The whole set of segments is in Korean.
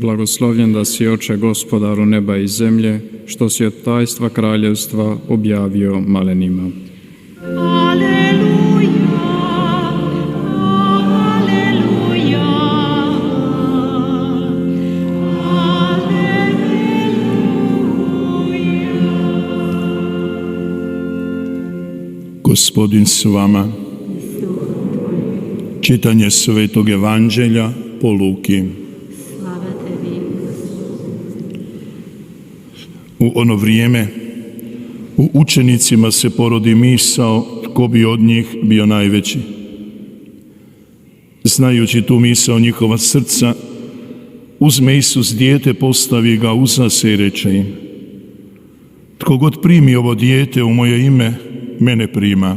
Blagoslovljen da si, Oče, Gospodaru neba i zemlje, što si od tajstva kraljevstva objavio malenima. Aleluja, aleluja, aleluja. Gospodin s vama. Čitanje Svetog Evanđelja po Luki. U ono vrijeme u učenicima se porodi misao tko bi od njih bio najveći. Znajući tu misao njihova srca, uzme Isus dijete, postavi ga uza se i reče im: tko god primi ovo dijete u moje ime, mene prima.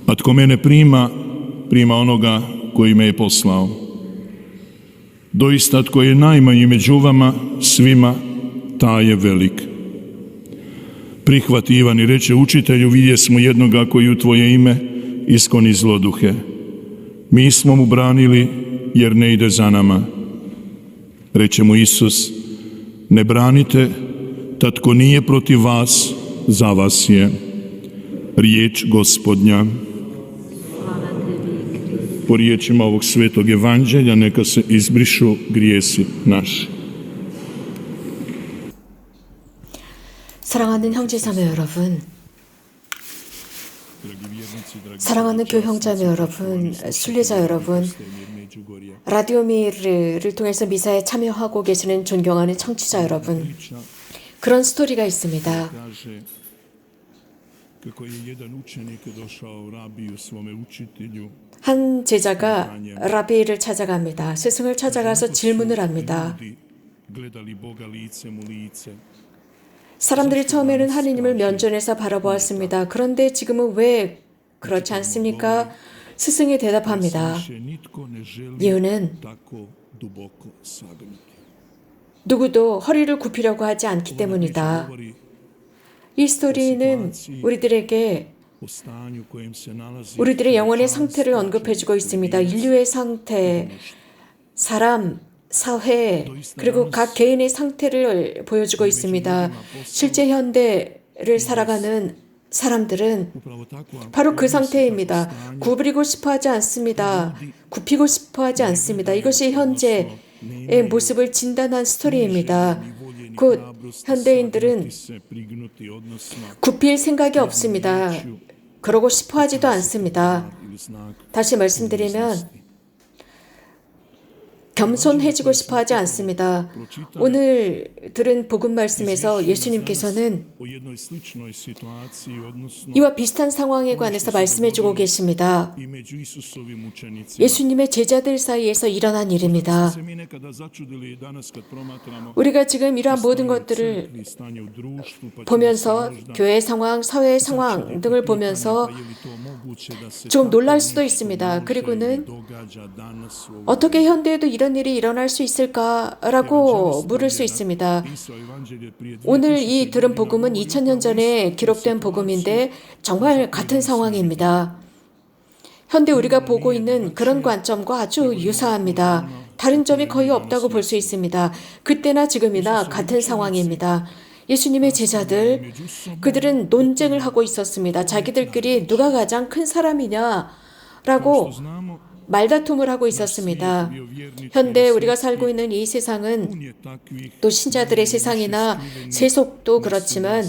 A tko mene prima, prima onoga koji me je poslao. Doista tko je najmanji među vama svima, taj je velik. Prihvati Ivan i reče: učitelju, vidjesmo jednoga koji u tvoje ime iskoni zloduhe. Mi smo mu branili jer ne ide za nama. Reče mu Isus: ne branite, tad tko nije protiv vas, za vas je. Riječ Gospodnja. Po riječima ovog Svetog Evanđelja neka se izbrišu grijesi naši. 사랑하는 형제자매 여러분, 사랑하는 교형자매 여러분, 순례자 여러분, 라디오 미를 통해서 미사에 참여하고 계시는 존경하는 청취자 여러분, 그런 스토리가 있습니다. 한 제자가 라비를 찾아갑니다. 스승을 찾아가서 질문을 합니다. 사람들이 처음에는 하느님을 면전에서 바라보았습니다. 그런데 지금은 왜 그렇지 않습니까? 스승이 대답합니다. 이유는 누구도 허리를 굽히려고 하지 않기 때문이다. 이 스토리는 우리들의 영혼의 상태를 언급해주고 있습니다. 인류의 상태, 사람, 사회, 그리고 각 개인의 상태를 보여주고 있습니다. 실제 현대를 살아가는 사람들은 바로 그 상태입니다. 구부리고 싶어 하지 않습니다. 굽히고 싶어 하지 않습니다. 이것이 현재의 모습을 진단한 스토리입니다. 곧 현대인들은 굽힐 생각이 없습니다. 그러고 싶어 하지도 않습니다. 다시 말씀드리면 겸손해지고 싶어 하지 않습니다. 오늘 들은 복음 말씀에서 예수님께서는 이와 비슷한 상황에 관해서 말씀해주고 계십니다. 예수님의 제자들 사이에서 일어난 일입니다. 우리가 지금 이러한 모든 것들을 보면서 교회 상황, 사회 상황 등을 보면서 좀 놀랄 수도 있습니다. 그리고는 어떻게 현대에도 이런 일이 일어날 수 있을까라고 물을 수 있습니다. 오늘 이 들은 복음은 2000년 전에 기록된 복음인데 정말 같은 상황입니다. 현대 우리가 보고 있는 그런 관점과 아주 유사합니다. 다른 점이 거의 없다고 볼 수 있습니다. 그때나 지금이나 같은 상황입니다. 예수님의 제자들, 그들은 논쟁을 하고 있었습니다. 자기들끼리 누가 가장 큰 사람이냐라고 말다툼을 하고 있었습니다. 현대 우리가 살고 있는 이 세상은 또 신자들의 세상이나 세속도 그렇지만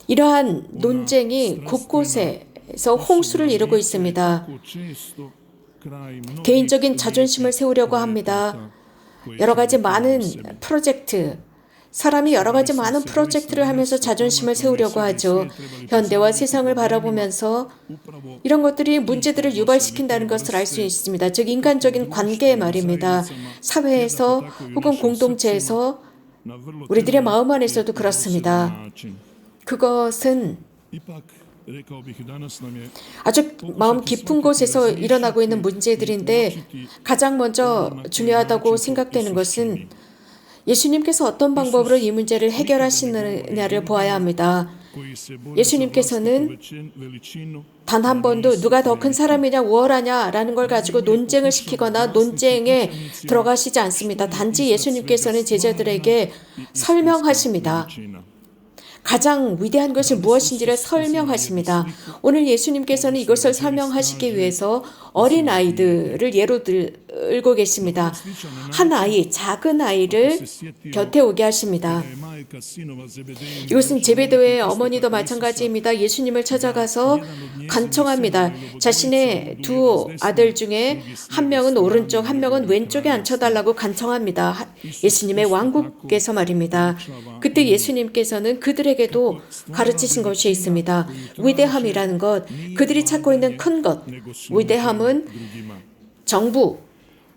이러한 논쟁이 곳곳에서 홍수를 이루고 있습니다. 개인적인 자존심을 세우려고 합니다. 여러 가지 많은 프로젝트, 사람이 여러 가지 많은 프로젝트를 하면서 자존심을 세우려고 하죠. 현대와 세상을 바라보면서 이런 것들이 문제들을 유발시킨다는 것을 알 수 있습니다. 즉 인간적인 관계 말입니다. 사회에서 혹은 공동체에서 우리들의 마음 안에서도 그렇습니다. 그것은 Ipak, rekao bih, danas nam je 아주 마음 깊은 곳에서 일어나고 있는 문제들인데 가장 먼저 중요하다고 생각되는 것은 예수님께서 어떤 방법으로 이 문제를 해결하시느냐를 보아야 합니다. koji se bori za 예수님께서는 vlastitu veličinu, 단 한 번도 누가 더 큰 사람이냐 우월하냐라는 걸 가지고 논쟁을 시키거나 논쟁에 들어가시지 않습니다. 단지 예수님께서는 제자들에게 설명하십니다. veličina. 가장 위대한 것이 무엇인지를 설명하십니다. 오늘 예수님께서는 이것을 설명하시기 위해서 어린 아이들을 예로 들고 계십니다. 한 아이, 작은 아이를 곁에 오게 하십니다. Je majka sinova Zebedeji 이것은 제베데의 어머니도 마찬가지입니다. 예수님을 찾아가서 간청합니다. 자신의 두 아들 중에 한 명은 오른쪽, 한 명은 왼쪽에 앉혀달라고 간청합니다. 예수님의 왕국에서 말입니다. 그때 예수님께서는 그들에게도 가르치신 것이 있습니다. 위대함이라는 것, 그들이 찾고 있는 큰 것, 위대함은 정부,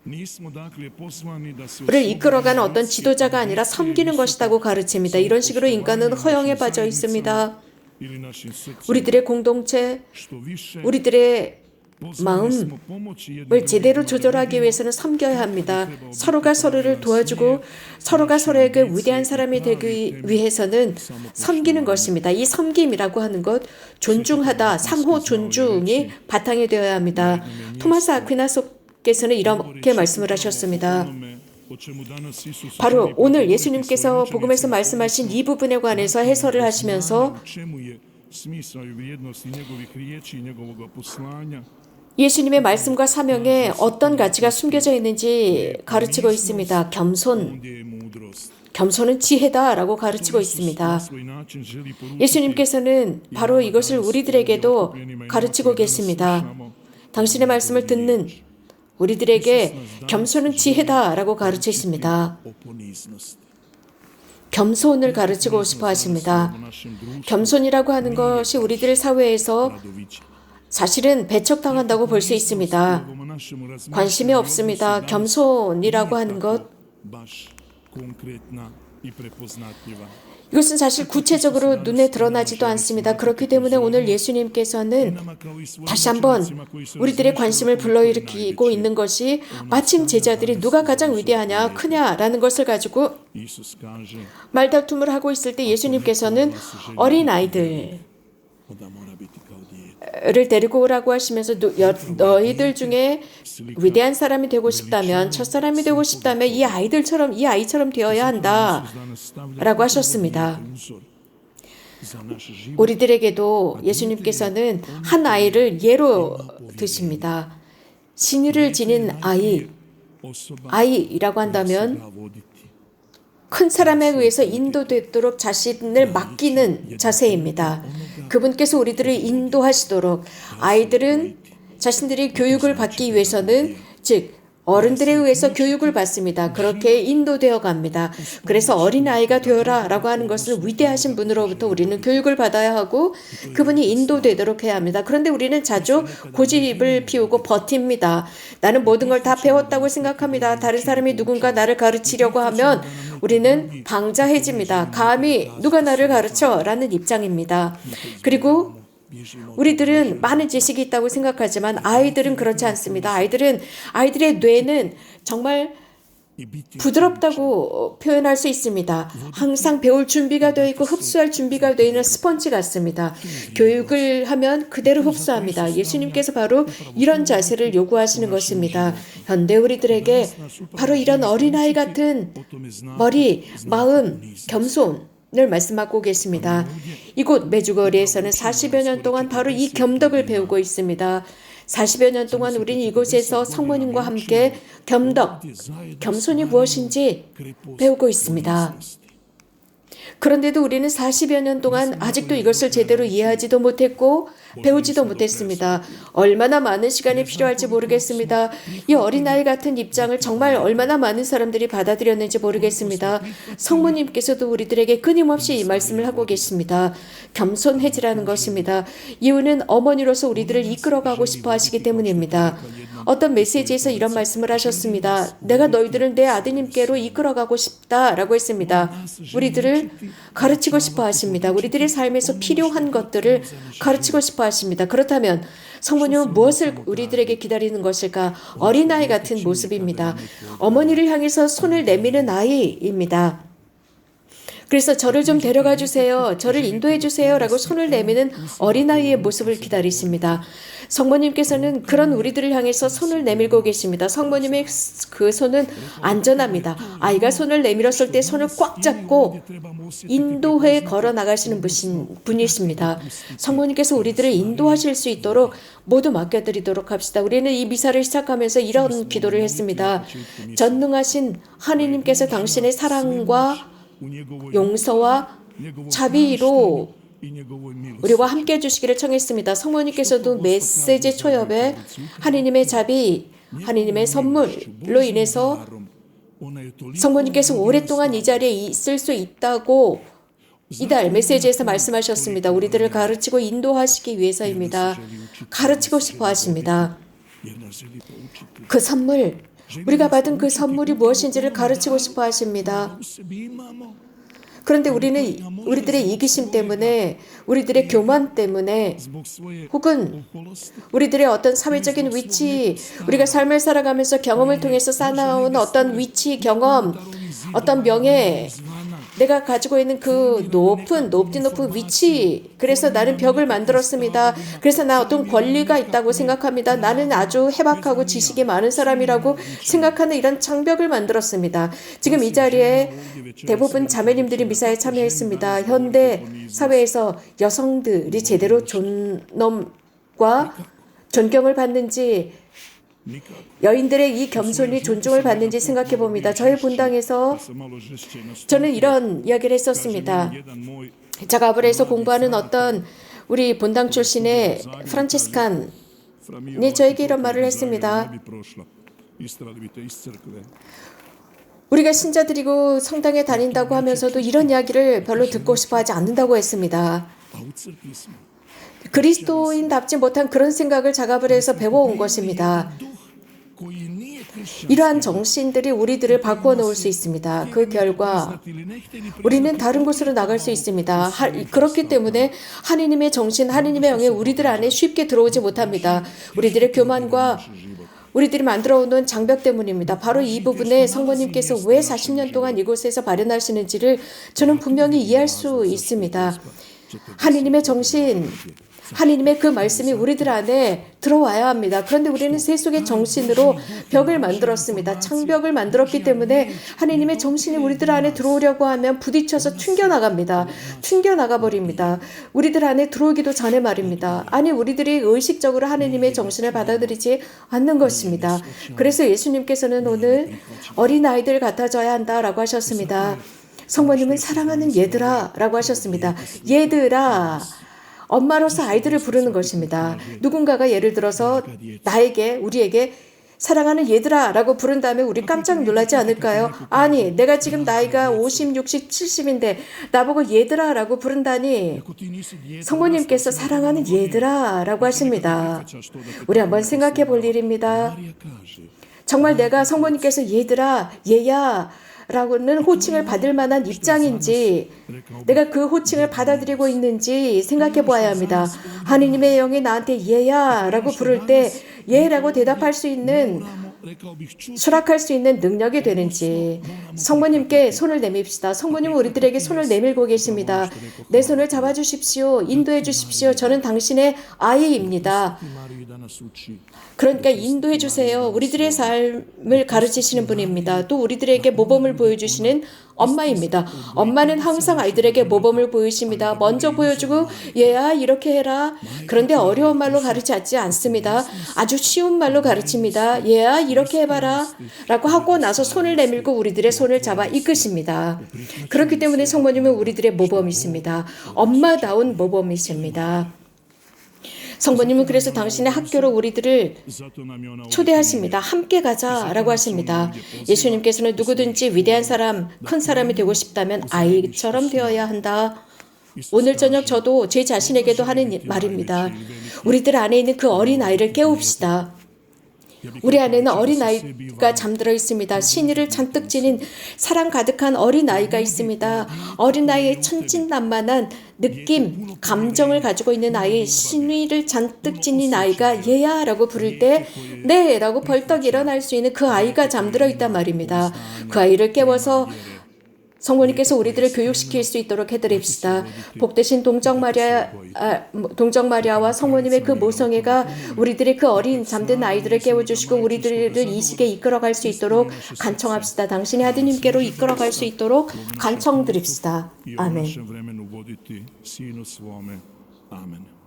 nismo dakle poslani da se 를 이끌어가는 어떤 지도자가 아니라 섬기는 것이라고 가르칩니다. 이런 식으로 인간은 허영에 빠져 있습니다. ili našim srcem 우리들의 공동체, što više 우리들의 pozvani 마음을 smo pomoći jedni 제대로 조절하기 위해서는 섬겨야 합니다. 서로가 서로를 도와주고 서로가 서로에게 위대한 사람이 되기 위해서는 섬기는 것입니다. 이 섬김이라고 하는 것, 존중하다, 상호 존중이 바탕이 되어야 합니다. 토마스 아퀴나스께서는 이렇게 말씀을 하셨습니다. onome o čemu danas Isus 바로 오늘 예수님께서 복음에서 말씀하신 이 부분에 관해서 해설을 하시면서 u čemu je smisao i vrijednosti njegovih riječi i njegovoga poslanja. 예수님의 말씀과 사명에 어떤 가치가 숨겨져 있는지 가르치고 있습니다. 겸손, Ondje je mudrost. 겸손은 지혜다라고 가르치고 Na 있습니다. svoj način želi poručiti 예수님께서는 바로 이것을 우리들에게도 가르치고 계십니다. 당신의 말씀을 듣는 우리들에게 겸손은 지혜다라고 가르치십니다. o poniznosti. 겸손을 가르치고 싶어 하십니다. U našem društvu 겸손이라고 하는 것이 우리들 사회에서 radoviće. 사실은 배척당한다고 볼 수 있습니다. Ovome našemu razmišljanju 관심이 없습니다. 겸손이라고 하는 것, baš konkretna i prepoznatljiva. 이것은 사실 구체적으로 눈에 드러나지도 않습니다. 그렇기 때문에 오늘 예수님께서는 Nama kao i svojim 다시 한번 učenicima koji su 우리들의 관심을 불러일으키고 있는 것이 마침 제자들이 누가 가장 위대하냐, 크냐라는 것을 가지고 Isus kaže 말다툼을 하고 있을 때 예수님께서는 어린 아이들을 da mora biti kao dijete. 데리고 오라고 하시면서 너희들 중에 위대한 사람이 되고 싶다면, 첫사람이 되고 싶다면 이 아이처럼 되어야 한다 Danas stavlja 라고 하셨습니다. uzor za naš život. 우리들에게도 예수님께서는 한 아이를 예로 드십니다. 신의를 지닌 아이라고 한다면 Da voditi. 큰 사람에 의해서 인도되도록 자신을 맡기는 자세입니다. 그분께서 우리들을 인도하시도록 아이들은 자신들이 교육을 받기 위해서는 즉 어른들에 의해서 교육을 받습니다. 그렇게 인도되어 갑니다. 그래서 어린아이가 되어라 라고 하는 것은 위대하신 분으로부터 우리는 교육을 받아야 하고 그분이 인도되도록 해야 합니다. 그런데 우리는 자주 고집을 피우고 버팁니다. 나는 모든 걸 다 배웠다고 생각합니다. 다른 사람이 누군가 나를 가르치려고 하면 우리는 방자해집니다. 감히 누가 나를 가르쳐? 라는 입장입니다. 그리고 우리들은 많은 지식이 있다고 생각하지만 아이들은 그렇지 않습니다. 아이들의 뇌는 정말 부드럽다고 표현할 수 있습니다. 항상 배울 준비가 되어 있고 흡수할 준비가 되어 있는 스펀지 같습니다. 교육을 하면 그대로 흡수합니다. 예수님께서 바로 이런 자세를 요구하시는 것입니다. 현대 우리들에게 바로 이런 어린아이 같은 머리, 마음, 겸손을 말씀하고 계십니다. 이곳 메주거리에서는 40여 년 동안 바로 이 겸덕을 배우고 있습니다. 40여 년 동안 우리는 이곳에서 성모님과 함께 겸덕, 겸손이 무엇인지 배우고 있습니다. 그런데도 우리는 40여 년 동안 아직도 이것을 제대로 이해하지도 못했고 배우지도 못했습니다. 얼마나 많은 시간이 필요할지 모르겠습니다. 이 어린아이 같은 입장을 정말 얼마나 많은 사람들이 받아들였는지 모르겠습니다. 성모님께서도 우리들에게 끊임없이 이 말씀을 하고 계십니다. 겸손해지라는 것입니다. 이유는 어머니로서 우리들을 이끌어가고 싶어 하시기 때문입니다. 어떤 메시지에서 이런 말씀을 하셨습니다. 내가 너희들을 내 아드님께로 이끌어가고 싶다라고 했습니다. 우리들을 가르치고 싶어 하십니다. 우리들의 삶에서 필요한 것들을 가르치고 싶어 하십니다. 그렇다면 성모님은 무엇을 우리들에게 기다리는 것일까? 어린아이 같은 모습입니다. 어머니를 향해서 손을 내미는 아이입니다. 그래서 저를 좀 데려가 주세요. 저를 인도해 주세요. 라고 손을 내미는 어린아이의 모습을 기다리십니다. 성모님께서는 그런 우리들을 향해서 손을 내밀고 계십니다. 성모님의 그 손은 안전합니다. 아이가 손을 내밀었을 때 손을 꽉 잡고 인도해 걸어 나가시는 분이십니다. 성모님께서 우리들을 인도하실 수 있도록 모두 맡겨드리도록 합시다. 우리는 이 미사를 시작하면서 이런 기도를 했습니다. 전능하신 하느님께서 당신의 사랑과 용서와 자비로 우리와 함께 해주시기를 청했습니다. 성모님께서도 메시지 초엽에 하느님의 자비, 하느님의 선물로 인해서 성모님께서 오랫동안 이 자리에 있을 수 있다고 이달 메시지에서 말씀하셨습니다. 우리들을 가르치고 인도하시기 위해서입니다. 가르치고 싶어 하십니다. 그 선물, 우리가 받은 그 선물이 무엇인지를 가르치고 싶어 하십니다. 그런데 우리는 우리들의 이기심 때문에, 우리들의 교만 때문에, 혹은 우리들의 어떤 사회적인 위치, 우리가 삶을 살아가면서 경험을 통해서 쌓아온 어떤 위치, 경험, 어떤 명예, 내가 가지고 있는 그 높은 위치, 그래서 나는 벽을 만들었습니다. 그래서 나 어떤 권리가 있다고 생각합니다. 나는 아주 해박하고 지식이 많은 사람이라고 생각하는 이런 장벽을 만들었습니다. 지금 이 자리에 대부분 자매님들이 미사에 참여했습니다. 현대 사회에서 여성들이 제대로 존엄과 존경을 받는지, 여인들의 이 겸손이 존중을 받는지 생각해 봅니다. 저희 본당에서 저는 이런 이야기를 했었습니다. 자가브레에서 공부하는 어떤 우리 본당 출신의 프란치스칸이 저에게 이런 말을 했습니다. 우리가 신자들이고 성당에 다닌다고 하면서도 이런 이야기를 별로 듣고 싶어 하지 않는다고 했습니다. 그리스도인답지 못한 그런 생각을 자가브레에서 배워온 것입니다. 이러한 정신들이 우리들을 바꾸어 놓을 수 있습니다. 그 결과 우리는 다른 곳으로 나갈 수 있습니다. 그렇기 때문에 하느님의 정신, 하느님의 영이 우리들 안에 쉽게 들어오지 못합니다. 우리들의 교만과 우리들이 만들어 오는 장벽 때문입니다. 바로 이 부분에 성모님께서 왜 40년 동안 이곳에서 발현하시는지를 저는 분명히 이해할 수 있습니다. 하느님의 정신, 하느님의 그 말씀이 우리들 안에 들어와야 합니다. 그런데 우리는 세속의 정신으로 벽을 만들었습니다. 창벽을 만들었기 때문에 하느님의 정신이 우리들 안에 들어오려고 하면 부딪혀서 튕겨나갑니다. 튕겨나가버립니다. 우리들 안에 들어오기도 전에 말입니다. 아니, 우리들이 의식적으로 하느님의 정신을 받아들이지 않는 것입니다. 그래서 예수님께서는 오늘 어린아이들 같아져야 한다라고 하셨습니다. 성모님은 사랑하는 얘들아 라고 하셨습니다. 얘들아, 엄마로서 아이들을 부르는 것입니다. 누군가가 예를 들어서 나에게, 우리에게 사랑하는 얘들아 라고 부른 다음에 우리 깜짝 놀라지 않을까요? 아니, 내가 지금 나이가 50, 60, 70인데 나보고 얘들아 라고 부른다니. 성모님께서 사랑하는 얘들아 라고 하십니다. 우리 한번 생각해 볼 일입니다. 정말 내가 성모님께서 얘들아, 얘야 라고는 호칭을 받을 만한 입장인지, 내가 그 호칭을 받아들이고 있는지 생각해 보아야 합니다. 하느님의 영이 나한테 얘야 라고 부를 때 얘라고 대답할 수 있는, 수락할 수 있는 능력이 되는지. 성모님께 손을 내밉시다. 성모님은 우리들에게 손을 내밀고 계십니다. 내 손을 잡아주십시오. 인도해 주십시오. 저는 당신의 아이입니다. 그러니까 인도해 주세요. 우리들의 삶을 가르치시는 분입니다. 또 우리들에게 모범을 보여주시는 엄마입니다. 엄마는 항상 아이들에게 모범을 보이십니다. 먼저 보여주고 얘야 이렇게 해라. 그런데 어려운 말로 가르치지 않습니다. 아주 쉬운 말로 가르칩니다. 얘야 이렇게 해봐라 라고 하고 나서 손을 내밀고 우리들의 손을 잡아 이끄십니다. 그렇기 때문에 성모님은 우리들의 모범이십니다. 엄마다운 모범이십니다. 성모님은 그래서 당신의 학교로 우리들을 초대하십니다. 함께 가자라고 하십니다. 예수님께서는 누구든지 위대한 사람, 큰 사람이 되고 싶다면 아이처럼 되어야 한다. 오늘 저녁 저도 제 자신에게도 하는 말입니다. 우리들 안에 있는 그 어린 아이를 깨웁시다. 우리 안에는 어린아이가 잠들어 있습니다. 신의를 잔뜩 지닌 사랑 가득한 어린아이가 있습니다. 어린아이의 천진난만한 느낌, 감정을 가지고 있는 아이, 신의를 잔뜩 지닌 아이가 얘야 라고 부를 때 네 라고 벌떡 일어날 수 있는 그 아이가 잠들어 있단 말입니다. 그 아이를 깨워서 성모님께서 우리들을 교육시킬 수 있도록 해드립시다. 복되신 동정마리아와 성모님의 그 모성애가 우리들의 그 어린 잠든 아이들을 깨워주시고 우리들을 이 시기에 이끌어갈 수 있도록 간청합시다. 당신의 아드님께로 이끌어갈 수 있도록 간청드립시다. 아멘. 아멘.